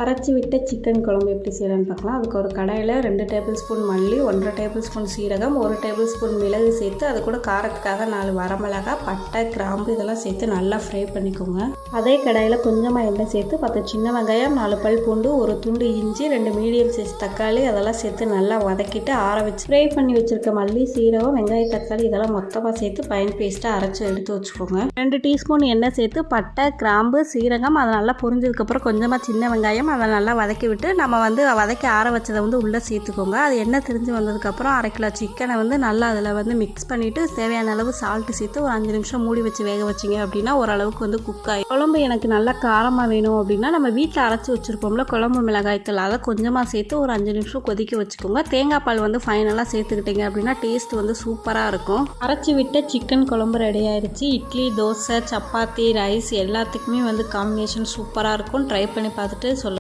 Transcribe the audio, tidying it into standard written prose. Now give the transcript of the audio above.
அரைச்சி விட்ட சிக்கன் குழம்பு எப்படி செய்யலான்னு பார்க்கலாம். அதுக்கு ஒரு கடாயில் 2 டேபிள் ஸ்பூன் மல்லி, 1 டேபிள் ஸ்பூன் சீரகம், 1 டேபிள் ஸ்பூன் மிளகு சேர்த்து அது கூட காரத்துக்காக 4 வரமிளகாய், பட்டை, கிராம்பு இதெல்லாம் சேர்த்து நல்லா ஃப்ரை பண்ணிக்கோங்க. அதே கடாயில் கொஞ்சமாக எண்ணெய் சேர்த்து 10 சின்ன வெங்காயம், 4 பல் பூண்டு, 1 துண்டு இஞ்சி, 2 மீடியம் சைஸ் தக்காளி அதெல்லாம் சேர்த்து நல்லா வதக்கிட்டு ஆற வச்சு ஃப்ரை பண்ணி வச்சுருக்க மல்லி, சீரகம், வெங்காயம், தக்காளி இதெல்லாம் மொத்தமாக சேர்த்து ஃபைன் பேஸ்ட்டாக அரைச்சி எடுத்து வச்சுக்கோங்க. 2 டீஸ்பூன் எண்ணெய் சேர்த்து பட்டை, கிராம்பு, சீரகம் அது நல்லா பொரிஞ்சதுக்கப்புறம் கொஞ்சமாக சின்ன வெங்காயம் அதை நல்லா வதக்கி விட்டு நம்ம வதக்கி ஆற வச்சதை உள்ளே சேர்த்துக்கோங்க. அது எண்ணெய் திரிஞ்சு வந்ததுக்கப்புறம் 1/2 கிலோ சிக்கனை நல்லா அதில் மிக்ஸ் பண்ணிவிட்டு தேவையான அளவு சால்ட்டு சேர்த்து ஒரு 5 நிமிஷம் மூடி வச்சு வேக வச்சிங்க அப்படின்னா ஓரளவுக்கு குக் ஆகி. குழம்பு எனக்கு நல்லா காரமாக வேணும் அப்படின்னா நம்ம வீட்டில் அரைச்சி வச்சுருப்போம்ல குழம்பு மிளகாய்த்தூள் அதை கொஞ்சமாக சேர்த்து ஒரு 5 நிமிஷம் கொதிக்க வச்சுக்கோங்க. தேங்காய் பால் ஃபைனலாக சேர்த்துக்கிட்டிங்க அப்படின்னா டேஸ்ட் சூப்பராக இருக்கும். அரைச்சி விட்ட சிக்கன் குழம்பு ரெடி ஆயிடுச்சு. இட்லி, தோசை, சப்பாத்தி, ரைஸ் எல்லாத்துக்குமே காம்பினேஷன் சூப்பராக இருக்கும். ட்ரை பண்ணி பார்த்துட்டு சொல்லுங்கள்.